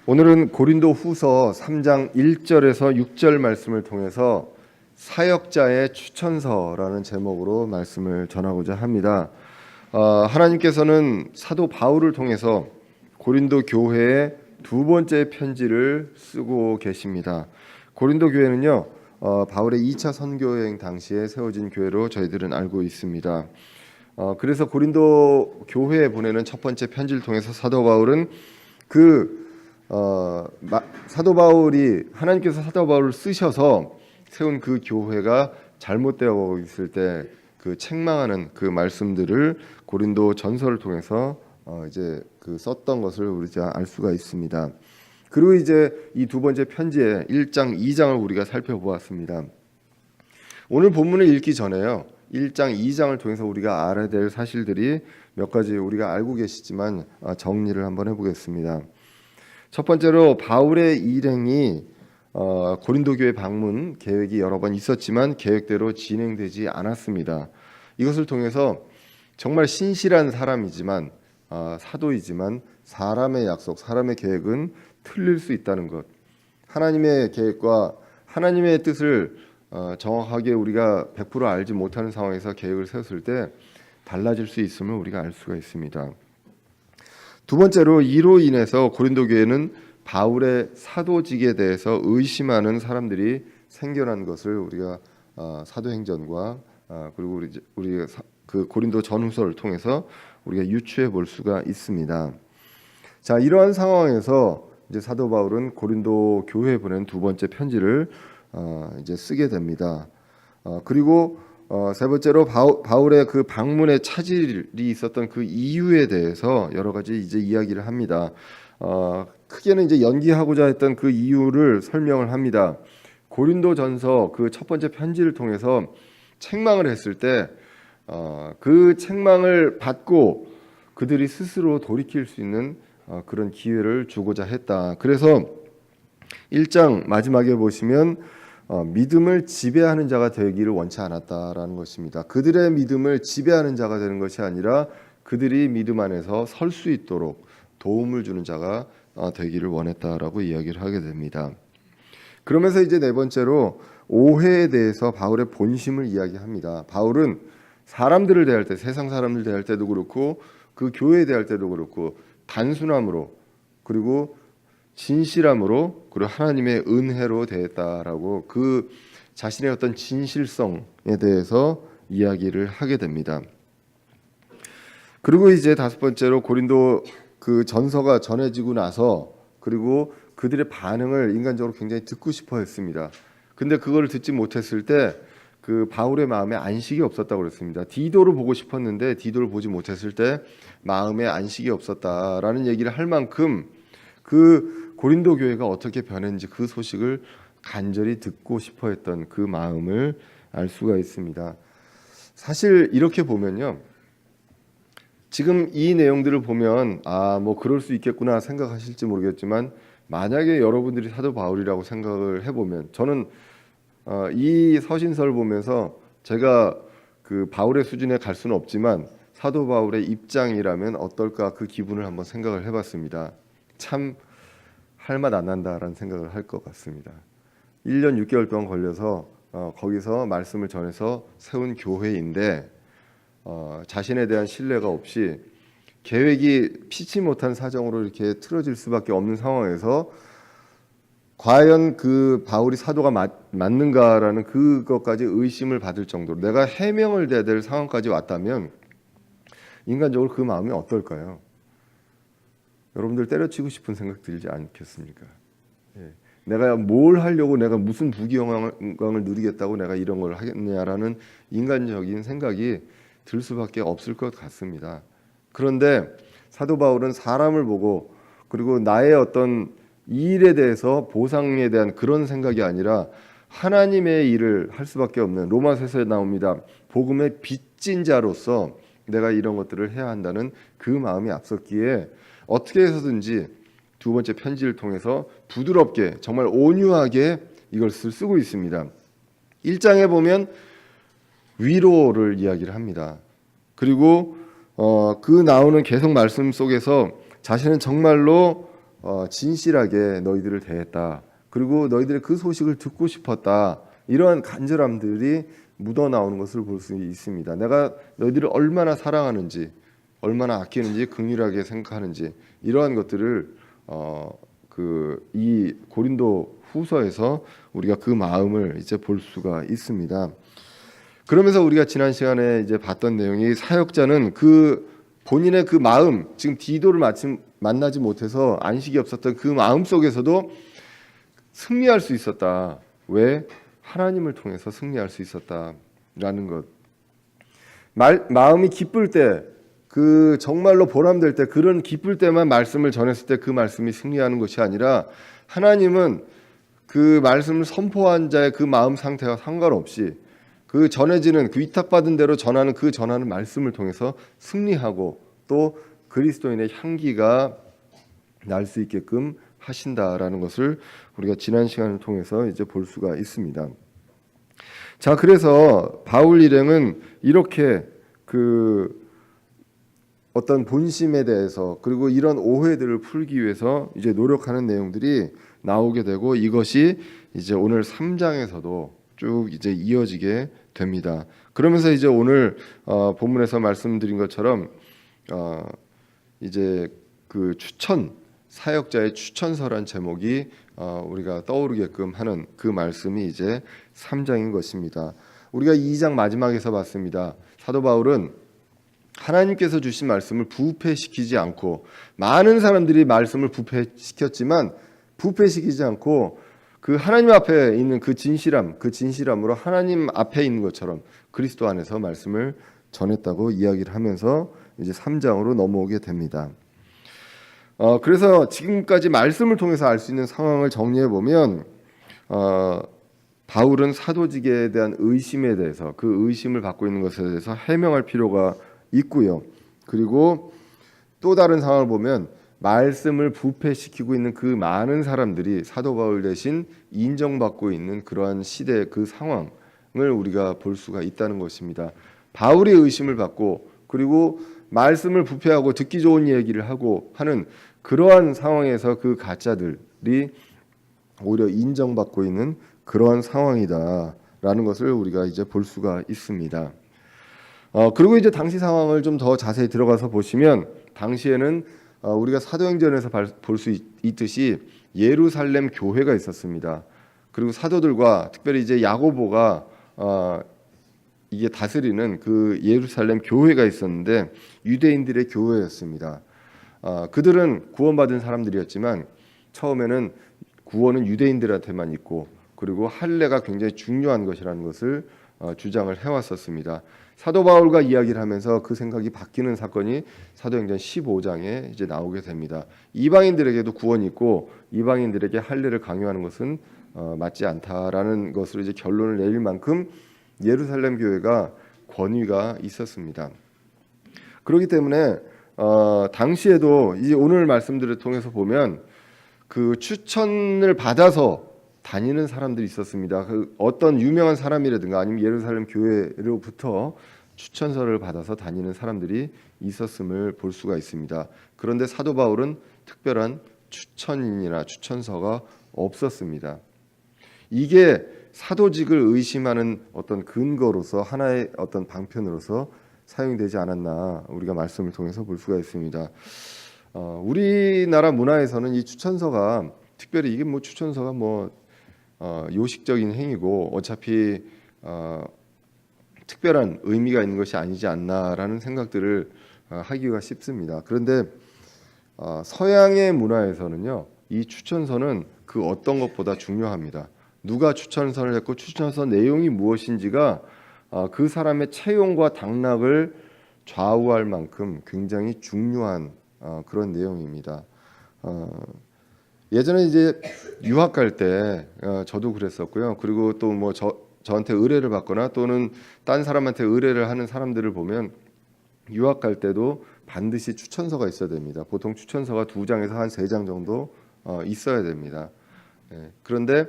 오늘은 고린도 후서 3장 1절에서 6절 말씀을 통해서 사역자의 추천서라는 제목으로 말씀을 전하고자 합니다. 하나님께서는 사도 바울을 통해서 고린도 교회에 두 번째 편지를 쓰고 계십니다. 고린도 교회는요, 바울의 2차 선교여행 당시에 세워진 교회로 저희들은 알고 있습니다. 그래서 고린도 교회에 보내는 첫 번째 편지를 통해서 사도 바울은 사도 바울이 하나님께서 사도 바울을 쓰셔서 세운 그 교회가 잘못되어 가고 있을 때 그 책망하는 그 말씀들을 고린도 전서를 통해서 이제 썼던 것을 우리가 알 수가 있습니다. 그리고 이제 이 두 번째 편지의 1장, 2장을 우리가 살펴보았습니다. 오늘 본문을 읽기 전에요, 1장, 2장을 통해서 우리가 알아야 될 사실들이 몇 가지 우리가 알고 계시지만 정리를 한번 해보겠습니다. 첫 번째로 바울의 일행이 고린도 교회 방문 계획이 여러 번 있었지만 계획대로 진행되지 않았습니다. 이것을 통해서 정말 신실한 사람이지만 사도이지만 사람의 약속, 사람의 계획은 틀릴 수 있다는 것, 하나님의 계획과 하나님의 뜻을 정확하게 우리가 100% 알지 못하는 상황에서 계획을 세웠을 때 달라질 수 있음을 우리가 알 수가 있습니다. 두 번째로 이로 인해서 고린도 교회는 바울의 사도직에 대해서 의심하는 사람들이 생겨난 것을 우리가 사도행전과 그리고 우리 그 고린도 전후서를 통해서 우리가 유추해 볼 수가 있습니다. 자, 이러한 상황에서 이제 사도 바울은 고린도 교회에 보낸 두 번째 편지를 이제 쓰게 됩니다. 그리고 세 번째로 바울의 그 방문에 차질이 있었던 그 이유에 대해서 여러 가지 이제 이야기를 합니다. 크게는 이제 연기하고자 했던 그 이유를 설명을 합니다. 고린도전서 그 첫 번째 편지를 통해서 책망을 했을 때 그 책망을 받고 그들이 스스로 돌이킬 수 있는 그런 기회를 주고자 했다. 그래서 1장 마지막에 보시면 믿음을 지배하는 자가 되기를 원치 않았다라는 것입니다. 그들의 믿음을 지배하는 자가 되는 것이 아니라 그들이 믿음 안에서 설 수 있도록 도움을 주는 자가 되기를 원했다라고 이야기를 하게 됩니다. 그러면서 이제 네 번째로 오해에 대해서 바울의 본심을 이야기합니다. 바울은 사람들을 대할 때, 세상 사람들 대할 때도 그렇고 그 교회에 대할 때도 그렇고 단순함으로 그리고 진실함으로 그리고 하나님의 은혜로 대했다라고 그 자신의 어떤 진실성에 대해서 이야기를 하게 됩니다. 그리고 이제 다섯 번째로 고린도 그 전서가 전해지고 나서 그리고 그들의 반응을 인간적으로 굉장히 듣고 싶어 했습니다. 근데 그걸 듣지 못했을 때 그 바울의 마음에 안식이 없었다고 그랬습니다. 디도를 보고 싶었는데 디도를 보지 못했을 때 마음에 안식이 없었다라는 얘기를 할 만큼 그 고린도 교회가 어떻게 변했는지 그 소식을 간절히 듣고 싶어 했던 그 마음을 알 수가 있습니다. 사실 이렇게 보면요, 지금 이 내용들을 보면 뭐 그럴 수 있겠구나 생각하실지 모르겠지만 만약에 여러분들이 사도 바울이라고 생각을 해보면, 저는 이 서신서를 보면서 제가 그 바울의 수준에 갈 수는 없지만 사도 바울의 입장이라면 어떨까 그 기분을 한번 생각을 해봤습니다. 참 할 맛 안 난다라는 생각을 할 것 같습니다. 1년 6개월 동안 걸려서 거기서 말씀을 전해서 세운 교회인데 자신에 대한 신뢰가 없이 계획이 피치 못한 사정으로 이렇게 틀어질 수밖에 없는 상황에서 과연 그 바울이 사도가 맞는가라는 그것까지 의심을 받을 정도로 내가 해명을 대야 될 상황까지 왔다면 인간적으로 그 마음이 어떨까요? 여러분들 때려치고 싶은 생각 들지 않겠습니까? 예. 내가 뭘 하려고, 내가 무슨 부귀영광을 누리겠다고 내가 이런 걸 하겠냐라는 인간적인 생각이 들 수밖에 없을 것 같습니다. 그런데 사도 바울은 사람을 보고 그리고 나의 어떤 이 일에 대해서 보상에 대한 그런 생각이 아니라 하나님의 일을 할 수밖에 없는, 로마서에 나옵니다. 복음의 빚진 자로서 내가 이런 것들을 해야 한다는 그 마음이 앞섰기에 어떻게 해서든지 두 번째 편지를 통해서 부드럽게 정말 온유하게 이걸 쓰고 있습니다. 1장에 보면 위로를 이야기를 합니다. 그리고 그 나오는 계속 말씀 속에서 자신은 정말로 진실하게 너희들을 대했다. 그리고 너희들의 그 소식을 듣고 싶었다. 이러한 간절함들이 묻어 나오는 것을 볼 수 있습니다. 내가 너희들을 얼마나 사랑하는지, 얼마나 아끼는지, 긍휼하게 생각하는지 이러한 것들을 이 고린도 후서에서 우리가 그 마음을 이제 볼 수가 있습니다. 그러면서 우리가 지난 시간에 이제 봤던 내용이 사역자는 그 본인의 그 마음, 지금 디도를 마침 만나지 못해서 안식이 없었던 그 마음 속에서도 승리할 수 있었다. 왜? 하나님을 통해서 승리할 수 있었다라는 것. 마음이 기쁠 때, 그 정말로 보람될 때, 그런 기쁠 때만 말씀을 전했을 때 그 말씀이 승리하는 것이 아니라 하나님은 그 말씀을 선포한 자의 그 마음 상태와 상관없이 그 전해지는 그 위탁받은 대로 전하는 그 전하는 말씀을 통해서 승리하고 또 그리스도인의 향기가 날 수 있게끔 하신다라는 것을 우리가 지난 시간을 통해서 이제 볼 수가 있습니다. 자, 그래서 바울 일행은 이렇게 그 어떤 본심에 대해서 그리고 이런 오해들을 풀기 위해서 이제 노력하는 내용들이 나오게 되고 이것이 이제 오늘 3장에서도 쭉 이제 이어지게 됩니다. 그러면서 이제 오늘 본문에서 말씀드린 것처럼 이제 그 사역자의 추천서란 제목이 우리가 떠오르게끔 하는 그 말씀이 이제 3장인 것입니다. 우리가 2장 마지막에서 봤습니다. 사도 바울은 하나님께서 주신 말씀을 부패시키지 않고 많은 사람들이 말씀을 부패시켰지만 부패시키지 않고 그 하나님 앞에 있는 그 진실함으로 하나님 앞에 있는 것처럼 그리스도 안에서 말씀을 전했다고 이야기를 하면서 이제 3장으로 넘어오게 됩니다. 그래서 지금까지 말씀을 통해서 알 수 있는 상황을 정리해 보면 바울은 사도직에 대한 의심에 대해서 그 의심을 받고 있는 것에 대해서 해명할 필요가 있고요. 그리고 또 다른 상황을 보면 말씀을 부패시키고 있는 그 많은 사람들이 사도 바울 대신 인정받고 있는 그러한 시대 그 상황을 우리가 볼 수가 있다는 것입니다. 바울이 의심을 받고 그리고 말씀을 부패하고 듣기 좋은 얘기를 하고 하는 그러한 상황에서 그 가짜들이 오히려 인정받고 있는 그러한 상황이다라는 것을 우리가 이제 볼 수가 있습니다. 그리고 이제 당시 상황을 좀 더 자세히 들어가서 보시면 당시에는 우리가 사도행전에서 볼 수 있듯이 예루살렘 교회가 있었습니다. 그리고 사도들과 특별히 이제 야고보가 이게 다스리는 그 예루살렘 교회가 있었는데 유대인들의 교회였습니다. 그들은 구원받은 사람들이었지만 처음에는 구원은 유대인들한테만 있고 그리고 할례가 굉장히 중요한 것이라는 것을 주장을 해왔었습니다. 사도 바울과 이야기를 하면서 그 생각이 바뀌는 사건이 사도행전 15장에 이제 나오게 됩니다. 이방인들에게도 구원이 있고 이방인들에게 할례를 강요하는 것은 맞지 않다라는 것으로 이제 결론을 내릴 만큼 예루살렘 교회가 권위가 있었습니다. 그렇기 때문에 당시에도 이제 오늘 말씀들을 통해서 보면 그 추천을 받아서 다니는 사람들이 있었습니다. 그 어떤 유명한 사람이라든가 아니면 예루살렘 교회로부터 추천서를 받아서 다니는 사람들이 있었음을 볼 수가 있습니다. 그런데 사도 바울은 특별한 추천인이나 추천서가 없었습니다. 이게 사도직을 의심하는 어떤 근거로서 하나의 어떤 방편으로서 사용되지 않았나 우리가 말씀을 통해서 볼 수가 있습니다. 우리나라 문화에서는 이 추천서가 특별히 이게 뭐 추천서가 요식적인 행위고 어차피 특별한 의미가 있는 것이 아니지 않나라는 생각들을 하기가 쉽습니다. 그런데 서양의 문화에서는요, 이 추천서는 그 어떤 것보다 중요합니다. 누가 추천서를 했고 추천서 내용이 무엇인지가 그 사람의 채용과 당락을 좌우할 만큼 굉장히 중요한 그런 내용입니다. 예전에 이제 유학 갈 때 저도 그랬었고요. 그리고 또 뭐 저한테 의뢰를 받거나 또는 딴 사람한테 의뢰를 하는 사람들을 보면 유학 갈 때도 반드시 추천서가 있어야 됩니다. 보통 추천서가 2장에서 한 3장 정도 있어야 됩니다. 그런데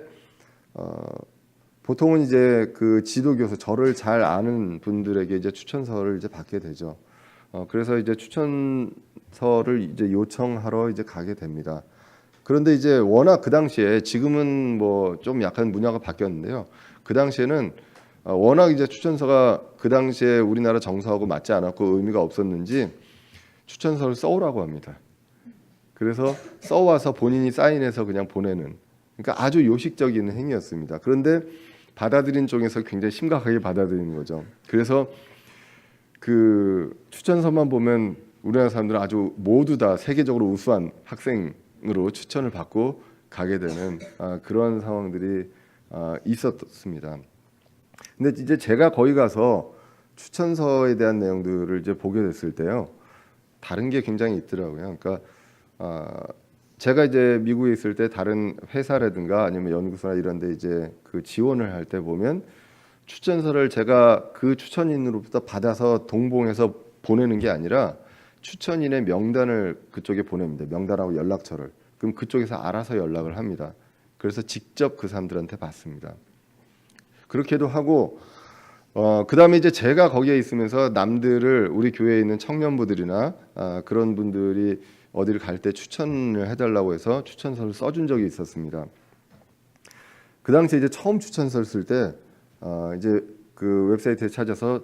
보통은 이제 그 지도교수 저를 잘 아는 분들에게 이제 추천서를 이제 받게 되죠. 그래서 이제 추천서를 이제 요청하러 이제 가게 됩니다. 그런데 이제 워낙 그 당시에 지금은 뭐 좀 약간 문화가 바뀌었는데요. 그 당시에는 워낙 이제 추천서가 그 당시에 우리나라 정서하고 맞지 않았고 의미가 없었는지 추천서를 써오라고 합니다. 그래서 써와서 본인이 사인해서 그냥 보내는, 그러니까 아주 요식적인 행위였습니다. 그런데 받아들인 쪽에서 굉장히 심각하게 받아들이는 거죠. 그래서 그 추천서만 보면 우리나라 사람들은 아주 모두 다 세계적으로 우수한 학생으로 추천을 받고 가게 되는 그런 상황들이 있었습니다. 근데 이제 제가 거기 가서 추천서에 대한 내용들을 이제 보게 됐을 때요, 다른 게 굉장히 있더라고요. 그러니까 제가 이제 미국에 있을 때 다른 회사라든가 아니면 연구소나 이런 데 이제 그 지원을 할 때 보면 추천서를 제가 그 추천인으로부터 받아서 동봉해서 보내는 게 아니라 추천인의 명단을 그쪽에 보냅니다. 명단하고 연락처를. 그럼 그쪽에서 알아서 연락을 합니다. 그래서 직접 그 사람들한테 받습니다. 그렇게도 하고 그다음에 이제 제가 거기에 있으면서 남들을, 우리 교회에 있는 청년부들이나 그런 분들이 어디를 갈 때 추천을 해달라고 해서 추천서를 써준 적이 있었습니다. 그 당시에 이제 처음 추천서를 쓸 때 이제 그 웹사이트에 찾아서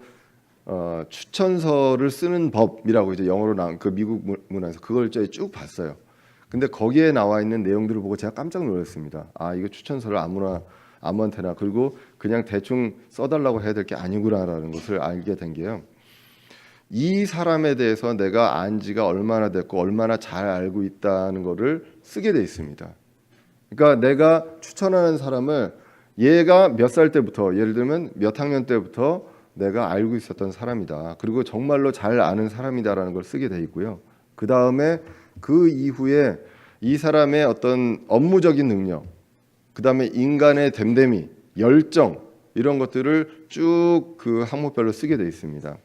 추천서를 쓰는 법이라고 이제 영어로 나온 그 미국 문화에서 그걸 쭉 봤어요. 근데 거기에 나와 있는 내용들을 보고 제가 깜짝 놀랐습니다. 이거 추천서를 아무한테나, 그리고 그냥 대충 써달라고 해야 될 게 아니구나라는 것을 알게 된 게요. 이 사람에 대해서 내가 안 지가 얼마나 됐고 얼마나 잘 알고 있다는 거를 쓰게 돼 있습니다. 그러니까 내가 추천하는 사람을 얘가 몇 살 때부터, 예를 들면 몇 학년 때부터 내가 알고 있었던 사람이다. 그리고 정말로 잘 아는 사람이다라는 걸 쓰게 돼 있고요. 그 다음에 그 이후에 이 사람의 어떤 업무적인 능력, 그 다음에 인간의 됨됨이, 열정, 이런 것들을 쭉 그 항목별로 쓰게 돼 있습니다.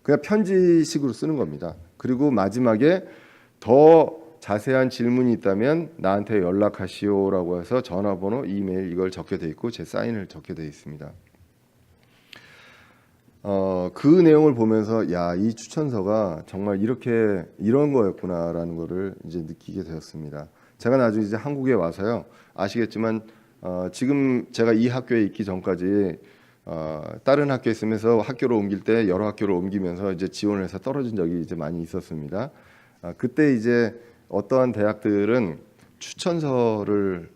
그냥 편지식으로 쓰는 겁니다. 그리고 마지막에 더 자세한 질문이 있다면 나한테 연락하시오라고 해서 전화번호, 이메일 이걸 적게 돼 있고 제 사인을 적게 돼 있습니다. 그 내용을 보면서 이 추천서가 정말 이런 거였구나라는 거를 이제 느끼게 되었습니다. 제가 나중에 이제 한국에 와서요, 아시겠지만 지금 제가 이 학교에 있기 전까지 다른 학교에 있으면서 학교를 옮길 때 여러 학교를 옮기면서 이제 지원을 해서 떨어진 적이 이제 많이 있었습니다. 그때 이제 어떠한 대학들은 추천서를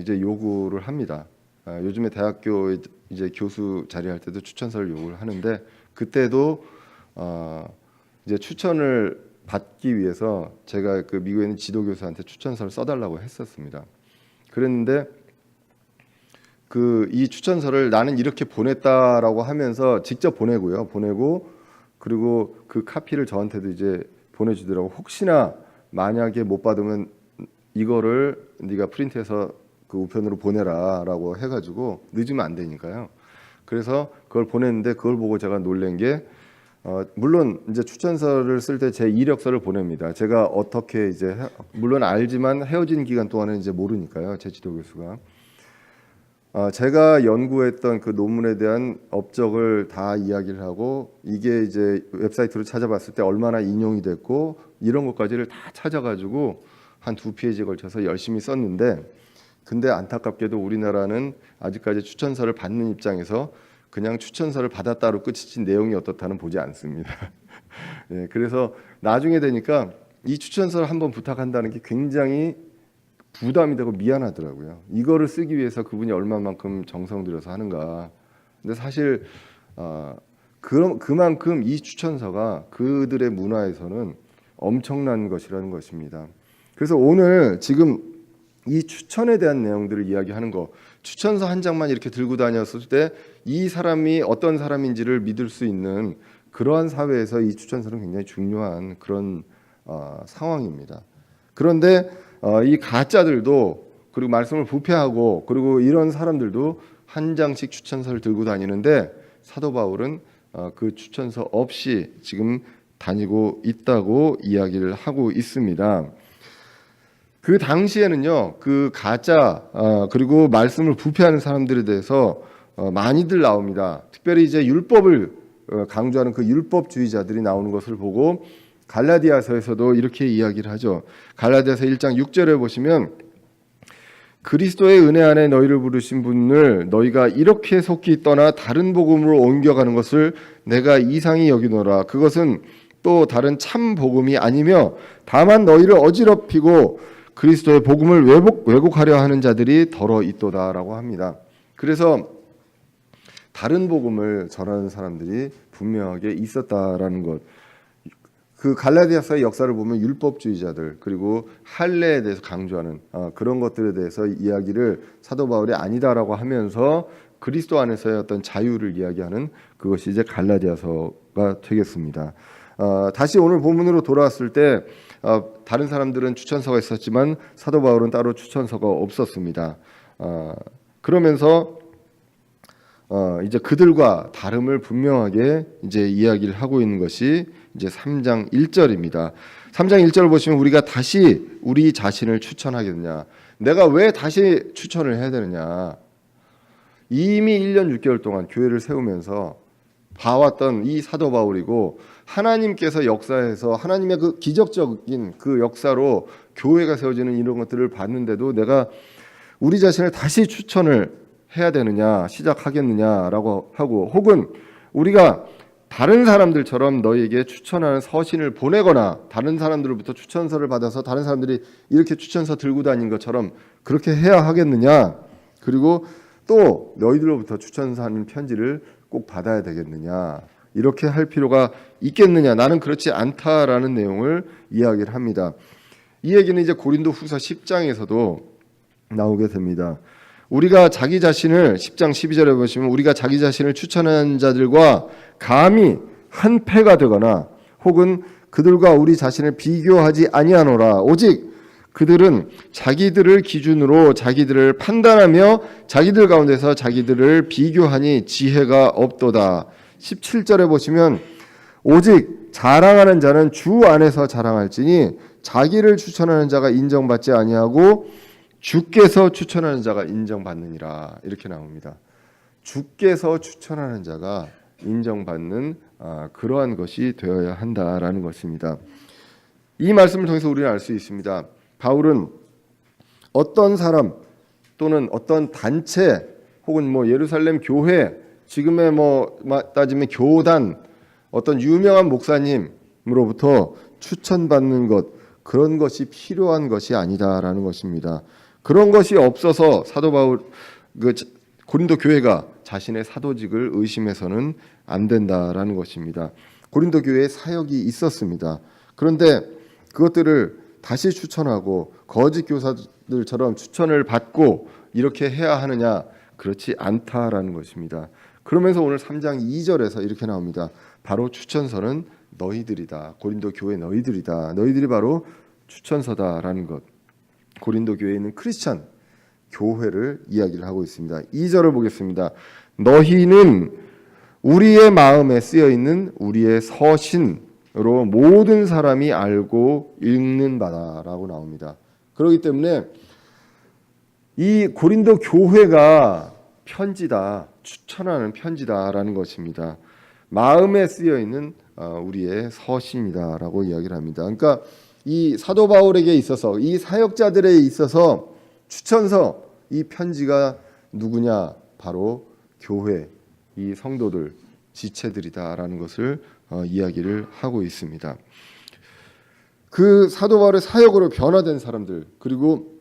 이제 요구를 합니다. 요즘에 대학교 이제 교수 자리할 때도 추천서를 요구를 하는데, 그때도 이제 추천을 받기 위해서 제가 그 미국에 있는 지도 교수한테 추천서를 써달라고 했었습니다. 그랬는데 이 추천서를 나는 이렇게 보냈다라고 하면서 직접 보내고 그리고 그 카피를 저한테도 이제 보내주더라고. 혹시나 만약에 못 받으면 이거를 네가 프린트해서 그 우편으로 보내라라고 해가지고 늦으면 안 되니까요. 그래서 그걸 보냈는데 그걸 보고 제가 놀란 게 물론 이제 추천서를 쓸 때 제 이력서를 보냅니다. 제가 어떻게 이제 물론 알지만 헤어진 기간 동안은 이제 모르니까요. 제 지도 교수가 제가 연구했던 그 논문에 대한 업적을 다 이야기를 하고 이게 이제 웹사이트로 찾아봤을 때 얼마나 인용이 됐고 이런 것까지를 다 찾아가지고 한 2페이지에 걸쳐서 열심히 썼는데, 근데 안타깝게도 우리나라는 아직까지 추천서를 받는 입장에서 그냥 추천서를 받았다로 끝이지 내용이 어떻다는 보지 않습니다. 네, 그래서 나중에 되니까 이 추천서를 한번 부탁한다는 게 굉장히 부담이 되고 미안하더라고요. 이거를 쓰기 위해서 그분이 얼마만큼 정성 들여서 하는가. 근데 사실 그만큼 이 추천서가 그들의 문화에서는 엄청난 것이라는 것입니다. 그래서 오늘 지금 이 추천에 대한 내용들을 이야기하는 거, 추천서 한 장만 이렇게 들고 다녔을 때 이 사람이 어떤 사람인지를 믿을 수 있는 그러한 사회에서 이 추천서는 굉장히 중요한 그런 상황입니다. 그런데 이 가짜들도, 그리고 말씀을 부패하고, 그리고 이런 사람들도 한 장씩 추천서를 들고 다니는데 사도 바울은 그 추천서 없이 지금 다니고 있다고 이야기를 하고 있습니다. 그 당시에는요, 그 가짜 그리고 말씀을 부패하는 사람들에 대해서 많이들 나옵니다. 특별히 이제 율법을 강조하는 그 율법주의자들이 나오는 것을 보고 갈라디아서에서도 이렇게 이야기를 하죠. 갈라디아서 1장 6절에 보시면 그리스도의 은혜 안에 너희를 부르신 분을 너희가 이렇게 속히 떠나 다른 복음으로 옮겨가는 것을 내가 이상히 여기노라. 그것은 또 다른 참 복음이 아니며 다만 너희를 어지럽히고 그리스도의 복음을 왜곡하려 하는 자들이 더러 있도다라고 합니다. 그래서 다른 복음을 전하는 사람들이 분명하게 있었다라는 것. 그 갈라디아서의 역사를 보면 율법주의자들 그리고 할례에 대해서 강조하는 그런 것들에 대해서 이야기를 사도 바울이 아니다라고 하면서 그리스도 안에서의 어떤 자유를 이야기하는 그것이 이제 갈라디아서가 되겠습니다. 다시 오늘 본문으로 돌아왔을 때 다른 사람들은 추천서가 있었지만 사도 바울은 따로 추천서가 없었습니다. 그러면서 이제 그들과 다름을 분명하게 이제 이야기를 하고 있는 것이 이제 3장 1절입니다. 3장 1절을 보시면 우리가 다시 우리 자신을 추천하겠느냐? 내가 왜 다시 추천을 해야 되느냐? 이미 1년 6개월 동안 교회를 세우면서 봐왔던 이 사도 바울이고 하나님께서 역사에서 하나님의 그 기적적인 그 역사로 교회가 세워지는 이런 것들을 봤는데도 내가 우리 자신을 다시 추천을 해야 되느냐, 시작하겠느냐라고 하고 혹은 우리가 다른 사람들처럼 너희에게 추천하는 서신을 보내거나 다른 사람들로부터 추천서를 받아서 다른 사람들이 이렇게 추천서 들고 다닌 것처럼 그렇게 해야 하겠느냐, 그리고 또 너희들로부터 추천하는 편지를 꼭 받아야 되겠느냐, 이렇게 할 필요가 있겠느냐, 나는 그렇지 않다라는 내용을 이야기를 합니다. 이 얘기는 이제 고린도 후서 10장에서도 나오게 됩니다. 우리가 자기 자신을 10장 12절에 보시면 우리가 자기 자신을 추천하는 자들과 감히 한패가 되거나 혹은 그들과 우리 자신을 비교하지 아니하노라. 오직 그들은 자기들을 기준으로 자기들을 판단하며 자기들 가운데서 자기들을 비교하니 지혜가 없도다. 17절에 보시면 오직 자랑하는 자는 주 안에서 자랑할지니 자기를 추천하는 자가 인정받지 아니하고 주께서 추천하는 자가 인정받느니라. 이렇게 나옵니다. 주께서 추천하는 자가 인정받는 그러한 것이 되어야 한다라는 것입니다. 이 말씀을 통해서 우리는 알 수 있습니다. 바울은 어떤 사람 또는 어떤 단체 혹은 예루살렘 교회, 지금의 따지면 교단, 어떤 유명한 목사님으로부터 추천받는 것, 그런 것이 필요한 것이 아니다라는 것입니다. 그런 것이 없어서 사도 바울 고린도 교회가 자신의 사도직을 의심해서는 안 된다라는 것입니다. 고린도 교회에 사역이 있었습니다. 그런데 그것들을 다시 추천하고 거짓 교사들처럼 추천을 받고 이렇게 해야 하느냐? 그렇지 않다라는 것입니다. 그러면서 오늘 3장 2절에서 이렇게 나옵니다. 바로 추천서는 너희들이다. 고린도 교회 너희들이다. 너희들이 바로 추천서다라는 것. 고린도 교회에 있는 크리스찬 교회를 이야기를 하고 있습니다. 2절을 보겠습니다. 너희는 우리의 마음에 쓰여 있는 우리의 서신으로 모든 사람이 알고 읽는 바다라고 나옵니다. 그렇기 때문에 이 고린도 교회가 편지다, 추천하는 편지다라는 것입니다. 마음에 쓰여 있는 우리의 서신이다라고 이야기를 합니다. 그러니까 이 사도 바울에게 있어서 이 사역자들에 있어서 추천서, 이 편지가 누구냐? 바로 교회, 이 성도들, 지체들이다라는 것을 이야기를 하고 있습니다. 그 사도 바울의 사역으로 변화된 사람들, 그리고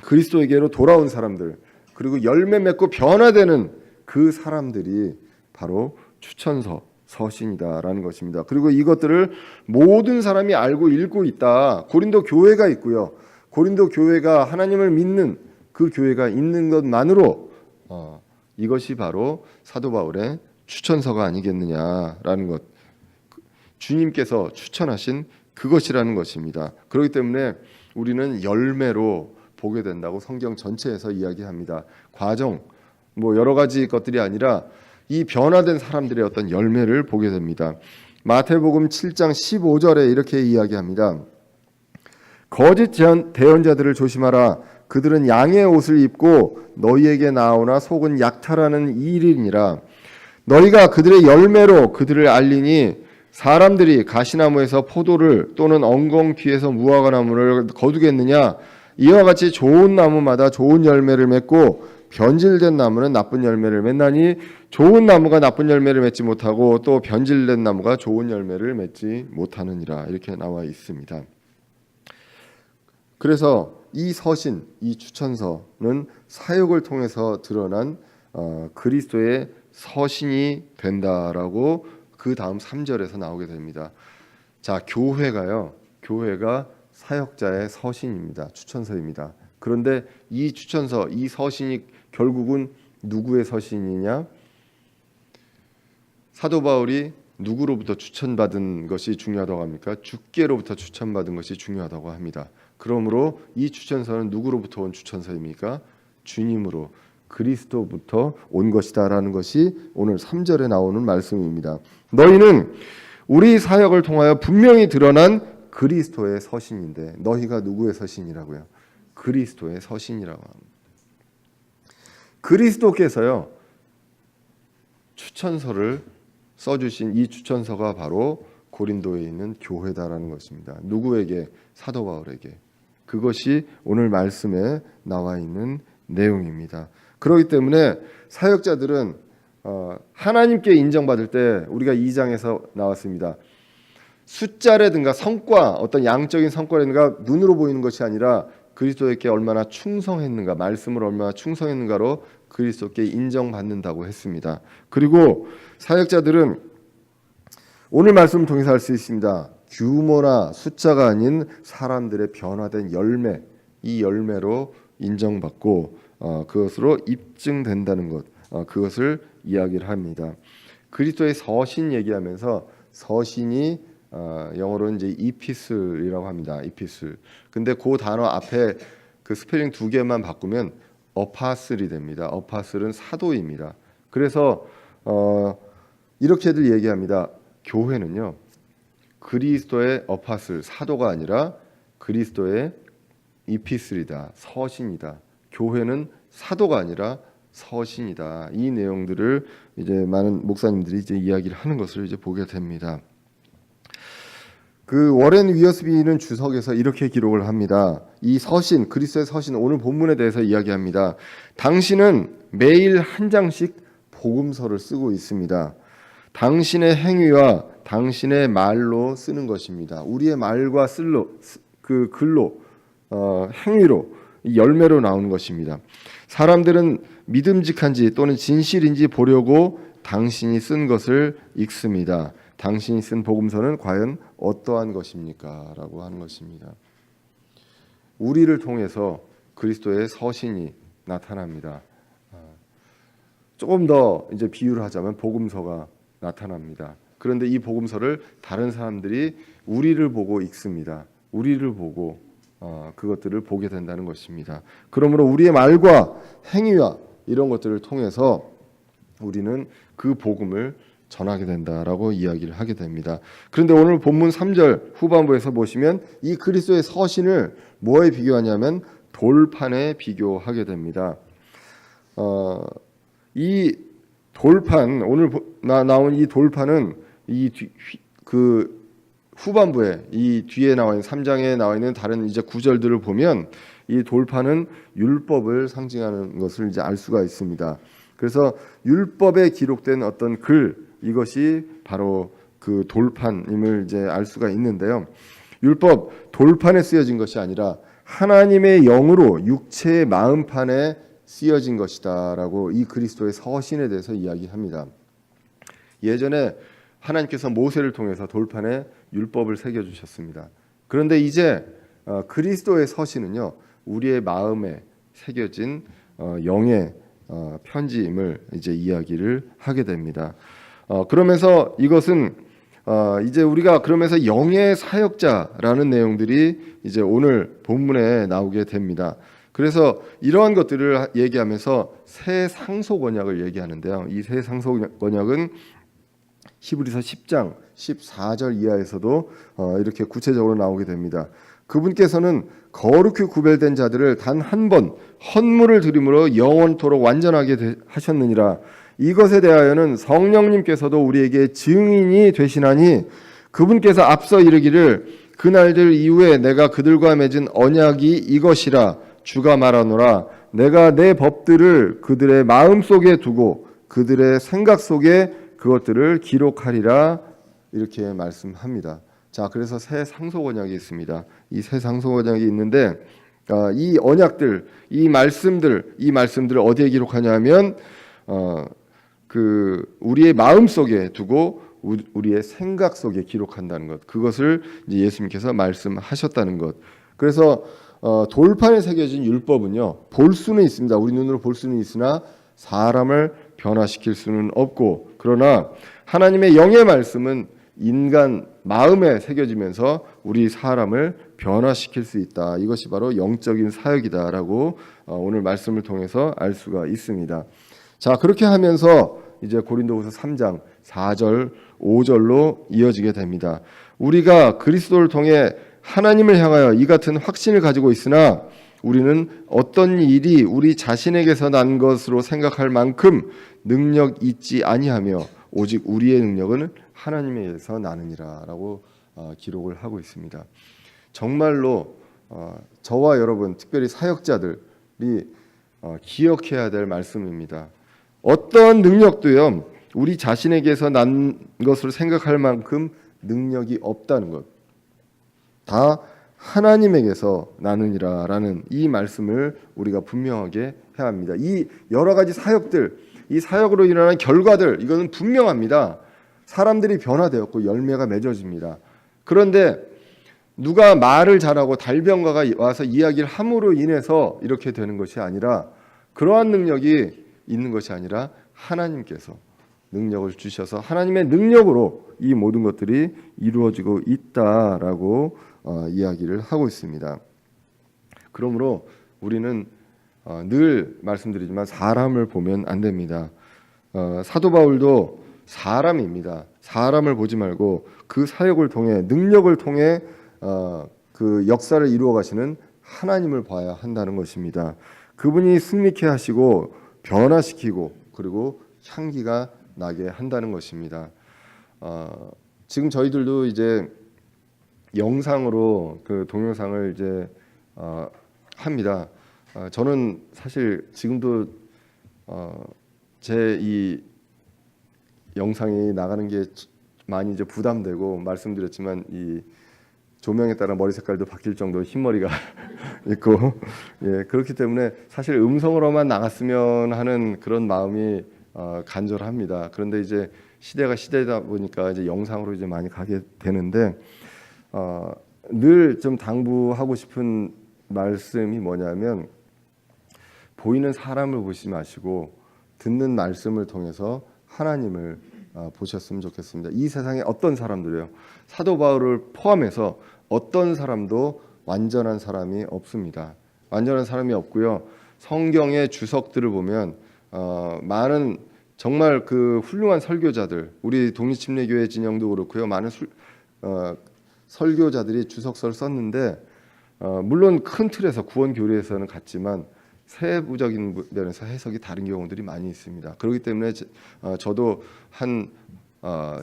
그리스도에게로 돌아온 사람들, 그리고 열매 맺고 변화되는 그 사람들이 바로 추천서, 서신이다라는 것입니다. 그리고 이것들을 모든 사람이 알고 읽고 있다. 고린도 교회가 있고요. 고린도 교회가 하나님을 믿는 그 교회가 있는 것만으로 이것이 바로 사도 바울의 추천서가 아니겠느냐라는 것. 주님께서 추천하신 그것이라는 것입니다. 그렇기 때문에 우리는 열매로 보게 된다고 성경 전체에서 이야기합니다. 과정, 여러 가지 것들이 아니라 이 변화된 사람들의 어떤 열매를 보게 됩니다. 마태복음 7장 15절에 이렇게 이야기합니다. 거짓 대언자들을 조심하라. 그들은 양의 옷을 입고 너희에게 나오나 속은 약탈하는 일이니라. 너희가 그들의 열매로 그들을 알리니 사람들이 가시나무에서 포도를 또는 엉겅 귀에서 무화과 나무를 거두겠느냐? 이와 같이 좋은 나무마다 좋은 열매를 맺고 변질된 나무는 나쁜 열매를 맺나니 좋은 나무가 나쁜 열매를 맺지 못하고 또 변질된 나무가 좋은 열매를 맺지 못하느니라. 이렇게 나와 있습니다. 그래서 이 서신, 이 추천서는 사역을 통해서 드러난 그리스도의 서신이 된다라고 그 다음 3절에서 나오게 됩니다. 자, 교회가 사역자의 서신입니다. 추천서입니다. 그런데 이 추천서, 이 서신이 결국은 누구의 서신이냐? 사도 바울이 누구로부터 추천받은 것이 중요하다고 합니까? 주께로부터 추천받은 것이 중요하다고 합니다. 그러므로 이 추천서는 누구로부터 온 추천서입니까? 주님으로, 그리스도부터 온 것이다라는 것이 오늘 3절에 나오는 말씀입니다. 너희는 우리 사역을 통하여 분명히 드러난 그리스도의 서신인데, 너희가 누구의 서신이라고요? 그리스도의 서신이라고 합니다. 그리스도께서요, 추천서를 써주신 이 추천서가 바로 고린도에 있는 교회다라는 것입니다. 누구에게? 사도 바울에게. 그것이 오늘 말씀에 나와 있는 내용입니다. 그렇기 때문에 사역자들은 하나님께 인정받을 때, 우리가 2장에서 나왔습니다. 숫자라든가 성과, 어떤 양적인 성과라든가 눈으로 보이는 것이 아니라 그리스도에게 얼마나 충성했는가, 말씀을 얼마나 충성했는가로 그리스도께 인정받는다고 했습니다. 그리고 사역자들은 오늘 말씀을 통해서 알 수 있습니다. 규모나 숫자가 아닌 사람들의 변화된 열매, 이 열매로 인정받고 그것으로 입증된다는 것, 그것을 이야기를 합니다. 그리스도의 서신 얘기하면서 서신이 영어로는 이제 이피슬이라고 합니다. 이피슬. 근데 그 단어 앞에 그 스펠링 2개만 바꾸면 어파슬이 됩니다. 어파슬은 사도입니다. 그래서 이렇게들 얘기합니다. 교회는요, 그리스도의 어파슬, 사도가 아니라 그리스도의 이피슬이다, 서신이다. 교회는 사도가 아니라 서신이다. 이 내용들을 이제 많은 목사님들이 이제 이야기를 하는 것을 이제 보게 됩니다. 그 워렌 위어스비는 주석에서 이렇게 기록을 합니다. 이 서신, 그리스도의 서신, 오늘 본문에 대해서 이야기합니다. 당신은 매일 한 장씩 복음서를 쓰고 있습니다. 당신의 행위와 당신의 말로 쓰는 것입니다. 우리의 말과 그 글로, 행위로, 열매로 나오는 것입니다. 사람들은 믿음직한지 또는 진실인지 보려고 당신이 쓴 것을 읽습니다. 당신이 쓴 복음서는 과연 어떠한 것입니까? 라고 하는 것입니다. 우리를 통해서 그리스도의 서신이 나타납니다. 조금 더 이제 비유를 하자면 복음서가 나타납니다. 그런데 이 복음서를 다른 사람들이 우리를 보고 읽습니다. 우리를 보고 그것들을 보게 된다는 것입니다. 그러므로 우리의 말과 행위와 이런 것들을 통해서 우리는 그 복음을 전하게 된다라고 이야기를 하게 됩니다. 그런데 오늘 본문 3절 후반부에서 보시면 이 그리스도의 서신을 뭐에 비교하냐면 돌판에 비교하게 됩니다. 이 돌판, 오늘 나온 이 돌판은 그 후반부에 이 뒤에 나와 있는 3장에 나와 있는 다른 이제 구절들을 보면 이 돌판은 율법을 상징하는 것을 이제 알 수가 있습니다. 그래서 율법에 기록된 어떤 글, 이것이 바로 그 돌판임을 이제 알 수가 있는데요. 율법 돌판에 쓰여진 것이 아니라 하나님의 영으로 육체의 마음판에 쓰여진 것이다라고 이 그리스도의 서신에 대해서 이야기합니다. 예전에 하나님께서 모세를 통해서 돌판에 율법을 새겨 주셨습니다. 그런데 이제 그리스도의 서신은요, 우리의 마음에 새겨진 영의 편지임을 이제 이야기를 하게 됩니다. 그러면서 이것은 이제 우리가 그러면서 영의 사역자라는 내용들이 이제 오늘 본문에 나오게 됩니다. 그래서 이러한 것들을 얘기하면서 새 상속 언약을 얘기하는데요. 이 새 상속 언약은 히브리서 10장 14절 이하에서도 이렇게 구체적으로 나오게 됩니다. 그분께서는 거룩히 구별된 자들을 단 한 번 헌물을 드림으로 영원토록 완전하게 하셨느니라. 이것에 대하여는 성령님께서도 우리에게 증인이 되시나니 그분께서 앞서 이르기를 그날들 이후에 내가 그들과 맺은 언약이 이것이라 주가 말하노라 내가 내 법들을 그들의 마음속에 두고 그들의 생각 속에 그것들을 기록하리라 이렇게 말씀합니다. 자, 그래서 새 상속 언약이 있습니다. 이 새 상속 언약이 있는데 이 언약들, 이 말씀들을 어디에 기록하냐면 우리의 마음 속에 두고 우리의 생각 속에 기록한다는 것. 그것을 이제 예수님께서 말씀하셨다는 것. 그래서 돌판에 새겨진 율법은요, 볼 수는 있습니다. 우리 눈으로 볼 수는 있으나 사람을 변화시킬 수는 없고, 그러나 하나님의 영의 말씀은 인간 마음에 새겨지면서 우리 사람을 변화시킬 수 있다. 이것이 바로 영적인 사역이다라고 오늘 말씀을 통해서 알 수가 있습니다. 자, 그렇게 하면서 이제 고린도후서 3장 4절 5절로 이어지게 됩니다. 우리가 그리스도를 통해 하나님을 향하여 이 같은 확신을 가지고 있으나 우리는 어떤 일이 우리 자신에게서 난 것으로 생각할 만큼 능력 있지 아니하며 오직 우리의 능력은 하나님에게서 나느니라라고 기록을 하고 있습니다. 정말로 저와 여러분, 특별히 사역자들이 기억해야 될 말씀입니다. 어떤 능력도요, 우리 자신에게서 난 것으로 생각할 만큼 능력이 없다는 것. 다 하나님에게서 나느니라라는 이 말씀을 우리가 분명하게 해야 합니다. 이 여러 가지 사역들, 이 사역으로 일어나는 결과들, 이거는 분명합니다. 사람들이 변화되었고 열매가 맺어집니다. 그런데 누가 말을 잘하고 달변가가 와서 이야기를 함으로 인해서 이렇게 되는 것이 아니라, 그러한 능력이 있는 것이 아니라 하나님께서 능력을 주셔서 하나님의 능력으로 이 모든 것들이 이루어지고 있다라고 이야기를 하고 있습니다. 그러므로 우리는 늘 말씀드리지만 사람을 보면 안 됩니다. 사도 바울도 사람입니다. 사람을 보지 말고 그 사역을 통해, 능력을 통해 그 역사를 이루어 가시는 하나님을 봐야 한다는 것입니다. 그분이 승리케 하시고 변화시키고 그리고 향기가 나게 한다는 것입니다. 지금 저희들도 이제 영상으로 그 동영상을 이제 합니다. 저는 사실 지금도 제 이 영상이 나가는 게 많이 이제 부담되고, 말씀드렸지만 이 조명에 따라 머리 색깔도 바뀔 정도로 흰머리가 있고, 예, 그렇기 때문에 사실 음성으로만 나갔으면 하는 그런 마음이 간절합니다. 그런데 이제 시대가 시대다 보니까 이제 영상으로 이제 많이 가게 되는데, 늘 좀 당부하고 싶은 말씀이 뭐냐면, 보이는 사람을 보시지 마시고 듣는 말씀을 통해서 하나님을 보셨으면 좋겠습니다. 이 세상에 어떤 사람들이요, 사도 바울을 포함해서 어떤 사람도 완전한 사람이 없습니다. 완전한 사람이 없고요. 성경의 주석들을 보면 많은 정말 그 훌륭한 설교자들, 우리 독립침례교회 진영도 그렇고요, 많은 설교자들이 주석서를 썼는데, 물론 큰 틀에서 구원교리에서는 같지만 세부적인 면에서 해석이 다른 경우들이 많이 있습니다. 그렇기 때문에 저도 한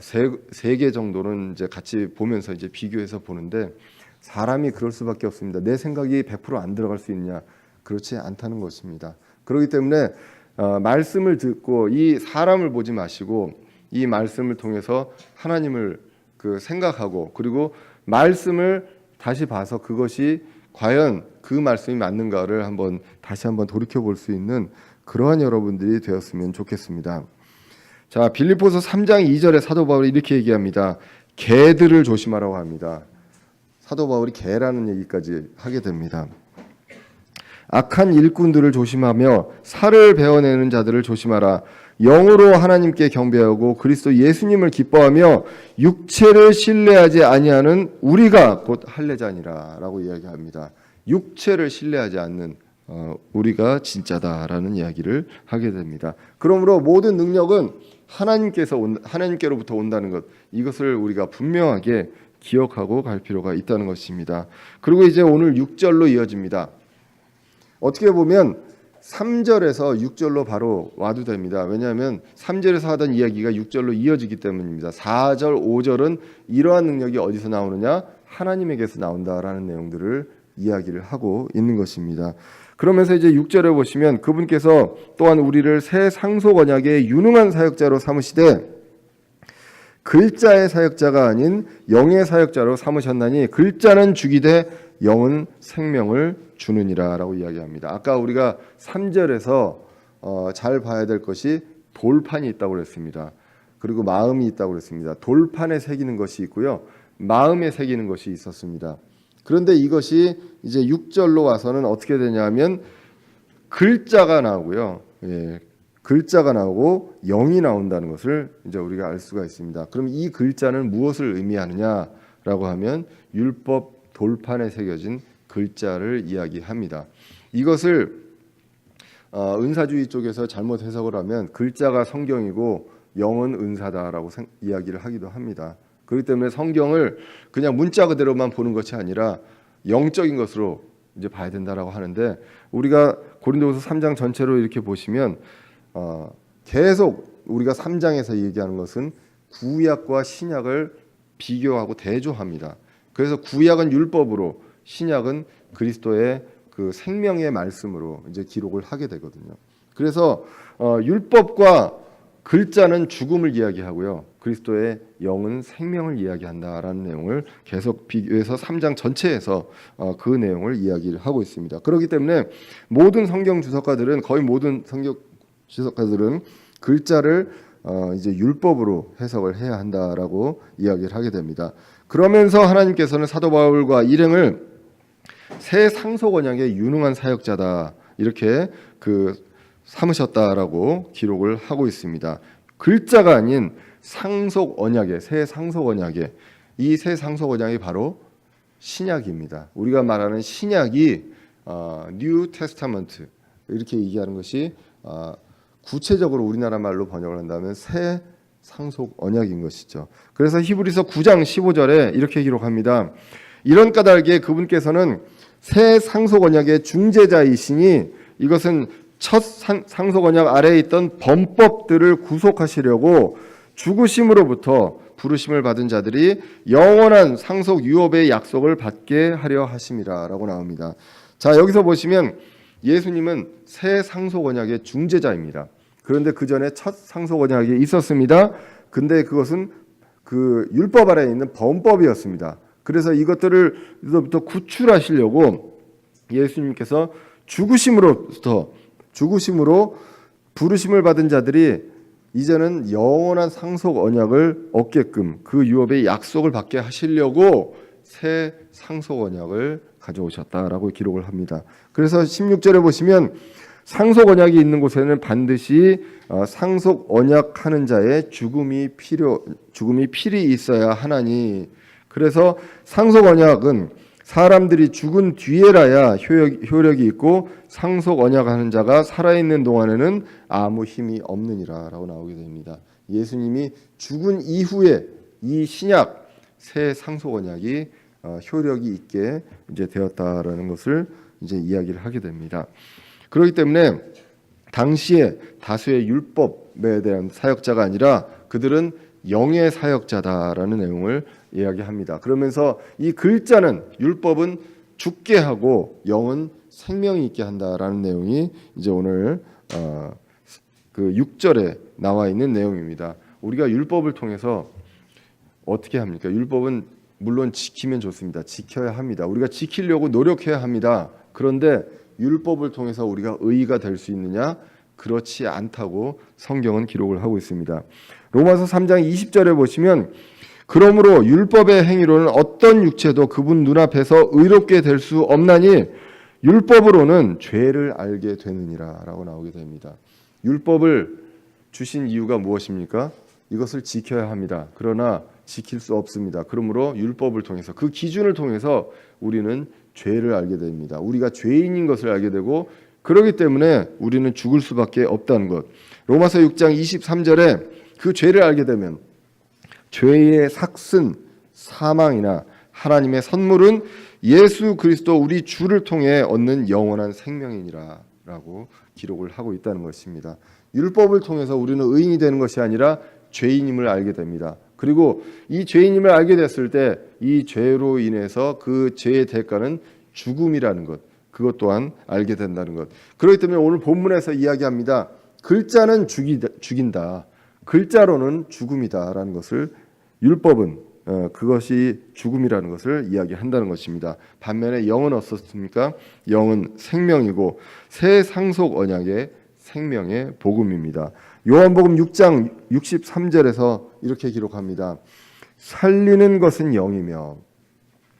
세 개 정도는 이제 같이 보면서 이제 비교해서 보는데, 사람이 그럴 수밖에 없습니다. 내 생각이 100% 안 들어갈 수 있냐? 그렇지 않다는 것입니다. 그렇기 때문에 말씀을 듣고 이 사람을 보지 마시고 이 말씀을 통해서 하나님을 그 생각하고, 그리고 말씀을 다시 봐서 그것이 과연 그 말씀이 맞는가를 다시 한번 돌이켜 볼 수 있는 그러한 여러분들이 되었으면 좋겠습니다. 자, 빌립보서 3장 2절에 사도 바울이 이렇게 얘기합니다. 개들을 조심하라고 합니다. 사도 바울이 개라는 얘기까지 하게 됩니다. 악한 일꾼들을 조심하며 살을 베어내는 자들을 조심하라. 영으로 하나님께 경배하고 그리스도 예수님을 기뻐하며 육체를 신뢰하지 아니하는 우리가 곧 할례자니라라고 이야기합니다. 육체를 신뢰하지 않는 우리가 진짜다라는 이야기를 하게 됩니다. 그러므로 모든 능력은 하나님께로부터 온다는 것, 이것을 우리가 분명하게 기억하고 갈 필요가 있다는 것입니다. 그리고 이제 오늘 6절로 이어집니다. 어떻게 보면 3절에서 6절로 바로 와도 됩니다. 왜냐하면 3절에서 하던 이야기가 6절로 이어지기 때문입니다. 4절, 5절은 이러한 능력이 어디서 나오느냐? 하나님에게서 나온다라는 내용들을 이야기를 하고 있는 것입니다. 그러면서 이제 6절에 보시면 그분께서 또한 우리를 새 상속 언약의 유능한 사역자로 삼으시되 글자의 사역자가 아닌 영의 사역자로 삼으셨나니 글자는 죽이되 영은 생명을 주느니라 라고 이야기합니다. 아까 우리가 3절에서 잘 봐야 될 것이 돌판이 있다고 그랬습니다. 그리고 마음이 있다고 그랬습니다. 돌판에 새기는 것이 있고요, 마음에 새기는 것이 있었습니다. 그런데 이것이 이제 6절로 와서는 어떻게 되냐면 글자가 나오고요, 글자가 나오고 영이 나온다는 것을 이제 우리가 알 수가 있습니다. 그럼 이 글자는 무엇을 의미하느냐라고 하면 율법 돌판에 새겨진 글자를 이야기합니다. 이것을 은사주의 쪽에서 잘못 해석을 하면 글자가 성경이고 영은 은사다라고 이야기를 하기도 합니다. 그렇기 때문에 성경을 그냥 문자 그대로만 보는 것이 아니라 영적인 것으로 이제 봐야 된다라고 하는데, 우리가 고린도후서 3장 전체로 이렇게 보시면 계속 우리가 3장에서 얘기하는 것은 구약과 신약을 비교하고 대조합니다. 그래서 구약은 율법으로, 신약은 그리스도의 그 생명의 말씀으로 이제 기록을 하게 되거든요. 그래서 율법과 글자는 죽음을 이야기하고요, 그리스도의 영은 생명을 이야기한다라는 내용을 계속 비교해서 3장 전체에서 그 내용을 이야기를 하고 있습니다. 그렇기 때문에 모든 성경 주석가들은, 거의 모든 성경 주석가들은 글자를 이제 율법으로 해석을 해야 한다라고 이야기를 하게 됩니다. 그러면서 하나님께서는 사도 바울과 일행을 새 상속 언약의 유능한 사역자다 이렇게 삼으셨다라고 기록을 하고 있습니다. 글자가 아닌 상속 언약의, 새 상속 언약의, 이 새 상속 언약이 바로 신약입니다. 우리가 말하는 신약이 New Testament 이렇게 얘기하는 것이 구체적으로 우리나라 말로 번역을 한다면 새 상속 언약인 것이죠. 그래서 히브리서 9장 15절에 이렇게 기록합니다. 이런 까닭에 그분께서는 새 상속 언약의 중재자이시니 이것은 첫 상속 언약 아래에 있던 범법들을 구속하시려고 죽으심으로부터 부르심을 받은 자들이 영원한 상속 유업의 약속을 받게 하려 하심이라 라고 나옵니다. 자, 여기서 보시면 예수님은 새 상속 언약의 중재자입니다. 그런데 그 전에 첫 상속 언약이 있었습니다. 근데 그것은 그 율법 아래에 있는 범법이었습니다. 그래서 이것들을부터 구출하시려고 예수님께서 죽으심으로 부르심을 받은 자들이 이제는 영원한 상속 언약을 얻게끔 그 유업의 약속을 받게 하시려고 새 상속 언약을 가져오셨다라고 기록을 합니다. 그래서 16절에 보시면 상속 언약이 있는 곳에는 반드시 상속 언약하는 자의 죽음이 필히 있어야 하나니, 그래서 상속 언약은 사람들이 죽은 뒤에라야 효력이 있고 상속 언약하는 자가 살아있는 동안에는 아무 힘이 없느니라 라고 나오게 됩니다. 예수님이 죽은 이후에 이 신약 새 상속 언약이 효력이 있게 이제 되었다라는 것을 이제 이야기를 하게 됩니다. 그렇기 때문에 당시에 다수의 율법에 대한 사역자가 아니라 그들은 영의 사역자다라는 내용을 이야기합니다. 그러면서 이 글자는, 율법은 죽게 하고 영은 생명이 있게 한다라는 내용이 이제 오늘 그 6절에 나와 있는 내용입니다. 우리가 율법을 통해서 어떻게 합니까? 율법은 물론 지키면 좋습니다. 지켜야 합니다. 우리가 지키려고 노력해야 합니다. 그런데 율법을 통해서 우리가 의의가 될 수 있느냐? 그렇지 않다고 성경은 기록을 하고 있습니다. 로마서 3장 20절에 보시면 그러므로 율법의 행위로는 어떤 육체도 그분 눈앞에서 의롭게 될 수 없나니 율법으로는 죄를 알게 되느니라 라고 나오게 됩니다. 율법을 주신 이유가 무엇입니까? 이것을 지켜야 합니다. 그러나 지킬 수 없습니다. 그러므로 율법을 통해서, 그 기준을 통해서 우리는 죄를 알게 됩니다. 우리가 죄인인 것을 알게 되고, 그렇기 때문에 우리는 죽을 수밖에 없다는 것. 로마서 6장 23절에 그 죄를 알게 되면 죄의 삭슨, 사망이나 하나님의 선물은 예수 그리스도 우리 주를 통해 얻는 영원한 생명이니라 라고 기록을 하고 있다는 것입니다. 율법을 통해서 우리는 의인이 되는 것이 아니라 죄인임을 알게 됩니다. 그리고 이 죄인임을 알게 됐을 때 이 죄로 인해서 그 죄의 대가는 죽음이라는 것, 그것 또한 알게 된다는 것. 그렇기 때문에 오늘 본문에서 이야기합니다. 글자는 죽인다. 글자로는 죽음이다라는 것을, 율법은 그것이 죽음이라는 것을 이야기한다는 것입니다. 반면에 영은 어떻습니까? 영은 생명이고 새 상속 언약의 생명의 복음입니다. 요한복음 6장 63절에서 이렇게 기록합니다. 살리는 것은 영이며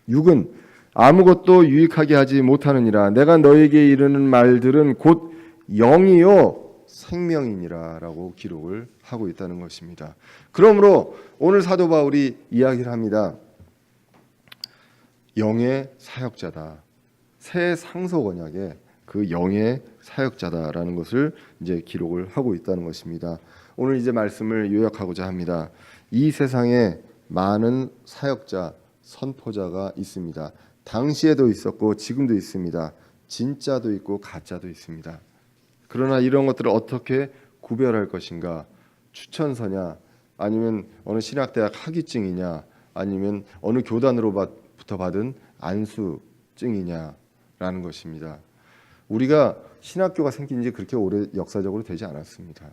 육은 아무것도 유익하게 하지 못하느니라. 내가 너에게 이르는 말들은 곧 영이요 생명이니라 라고 기록을 하고 있다는 것입니다. 그러므로 오늘 사도 바울이 이야기를 합니다. 영의 사역자다. 새 상속 언약의 그 영의 사역자다라는 것을 이제 기록을 하고 있다는 것입니다. 오늘 이제 말씀을 요약하고자 합니다. 이 세상에 많은 사역자, 선포자가 있습니다. 당시에도 있었고 지금도 있습니다. 진짜도 있고 가짜도 있습니다. 그러나 이런 것들을 어떻게 구별할 것인가? 추천서냐? 아니면 어느 신학대학 학위증이냐? 아니면 어느 교단으로부터 받은 안수증이냐라는 것입니다. 우리가 신학교가 생긴 지 그렇게 오래 역사적으로 되지 않았습니다.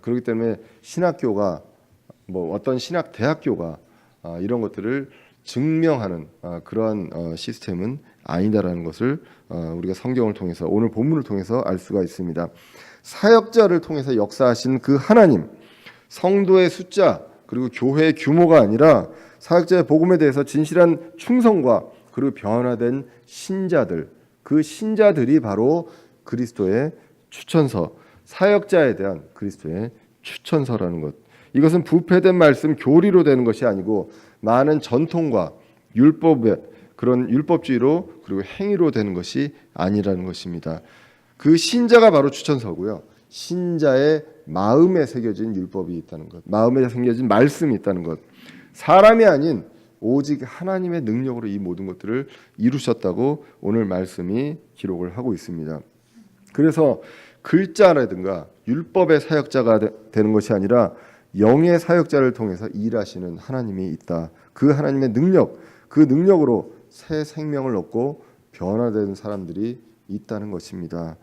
그렇기 때문에 신학교가 어떤 신학대학교가 이런 것들을 증명하는 그러한 시스템은 아니다라는 것을 우리가 성경을 통해서, 오늘 본문을 통해서 알 수가 있습니다. 사역자를 통해서 역사하신 그 하나님, 성도의 숫자 그리고 교회의 규모가 아니라 사역자의 복음에 대해서 진실한 충성과 그리고 변화된 신자들, 그 신자들이 바로 그리스도의 추천서, 사역자에 대한 그리스도의 추천서라는 것. 이것은 부패된 말씀 교리로 되는 것이 아니고 많은 전통과 율법의 그런 율법주의로 그리고 행위로 되는 것이 아니라는 것입니다. 그 신자가 바로 추천서고요. 신자의 마음에 새겨진 율법이 있다는 것, 마음에 새겨진 말씀이 있다는 것. 사람이 아닌 오직 하나님의 능력으로 이 모든 것들을 이루셨다고 오늘 말씀이 기록을 하고 있습니다. 그래서 글자라든가 율법의 사역자가 되는 것이 아니라 영의 사역자를 통해서 일하시는 하나님이 있다. 그 하나님의 능력, 그 능력으로 새 생명을 얻고 변화된 사람들이 있다는 것입니다.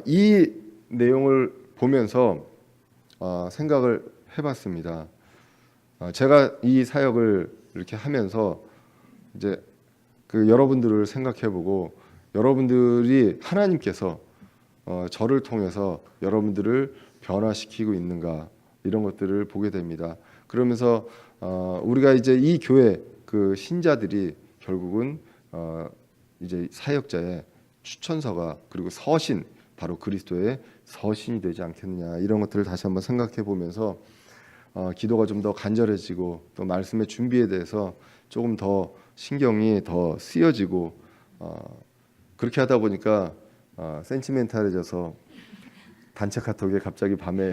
이 내용을 보면서 생각을 해봤습니다. 제가 이 사역을 이렇게 하면서 이제 그 여러분들을 생각해보고, 여러분들이 하나님께서 저를 통해서 여러분들을 변화시키고 있는가, 이런 것들을 보게 됩니다. 그러면서 우리가 이제 이 교회 그 신자들이 결국은 이제 사역자의 추천서가, 그리고 서신, 바로 그리스도의 서신이 되지 않겠느냐, 이런 것들을 다시 한번 생각해 보면서 기도가 좀 더 간절해지고 또 말씀의 준비에 대해서 조금 더 신경이 더 쓰여지고, 그렇게 하다 보니까 센티멘탈해져서 단체 카톡에 갑자기 밤에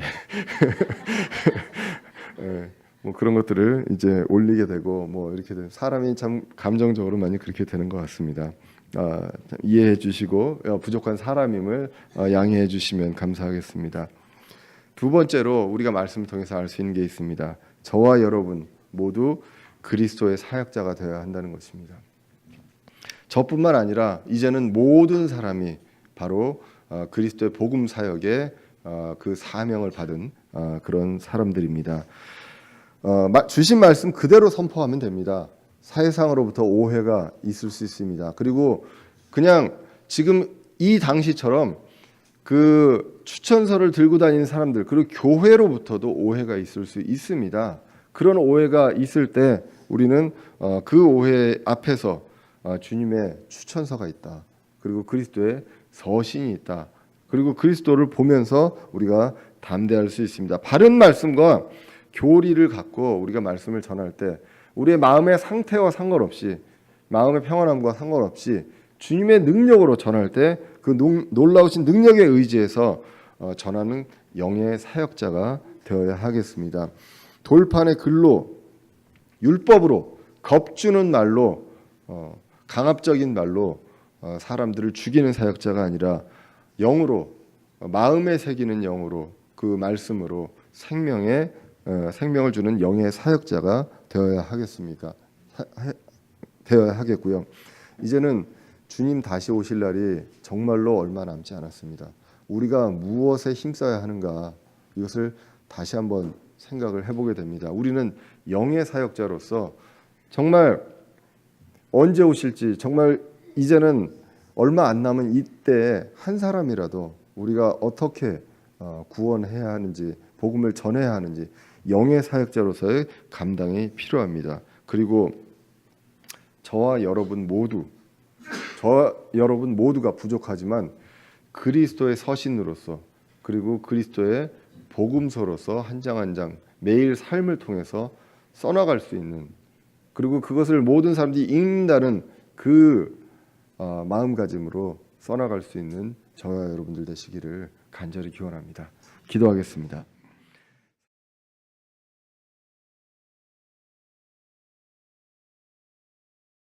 그런 것들을 이제 올리게 되고 이렇게 되는, 사람이 참 감정적으로 많이 그렇게 되는 것 같습니다. 이해해 주시고 부족한 사람임을 양해해 주시면 감사하겠습니다. 두 번째로 우리가 말씀을 통해서 알 수 있는 게 있습니다. 저와 여러분 모두 그리스도의 사역자가 되어야 한다는 것입니다. 저뿐만 아니라 이제는 모든 사람이 바로 그리스도의 복음 사역의 그 사명을 받은 그런 사람들입니다. 주신 말씀 그대로 선포하면 됩니다. 사회상으로부터 오해가 있을 수 있습니다. 그리고 그냥 지금 이 당시처럼 그 추천서를 들고 다니는 사람들, 그리고 교회로부터도 오해가 있을 수 있습니다. 그런 오해가 있을 때 우리는 그 오해 앞에서 주님의 추천서가 있다, 그리고 그리스도의 서신이 있다, 그리고 그리스도를 보면서 우리가 담대할 수 있습니다. 바른 말씀과 교리를 갖고 우리가 말씀을 전할 때 우리의 마음의 상태와 상관없이, 마음의 평안함과 상관없이 주님의 능력으로 전할 때 그 놀라우신 능력에 의지해서 전하는 영의 사역자가 되어야 하겠습니다. 돌판의 글로, 율법으로, 겁주는 말로, 강압적인 말로 사람들을 죽이는 사역자가 아니라 영으로 마음에 새기는 영으로 그 말씀으로 생명을 주는 영의 사역자가 되어야 하겠습니까? 되어야 하겠고요. 이제는 주님 다시 오실 날이 정말로 얼마 남지 않았습니다. 우리가 무엇에 힘써야 하는가 이것을 다시 한번 생각을 해보게 됩니다. 우리는 영의 사역자로서 정말 언제 오실지 정말 이제는 얼마 안 남은 이때 한 사람이라도 우리가 어떻게 구원해야 하는지 복음을 전해야 하는지 영의 사역자로서의 감당이 필요합니다. 그리고 저와 여러분 모두가 부족하지만 그리스도의 서신으로서 그리고 그리스도의 복음서로서 한 장 한 장 매일 삶을 통해서 써나갈 수 있는 그리고 그것을 모든 사람들이 읽는다는 그 마음가짐으로 써나갈 수 있는 저와 여러분들 되시기를 간절히 기원합니다. 기도하겠습니다.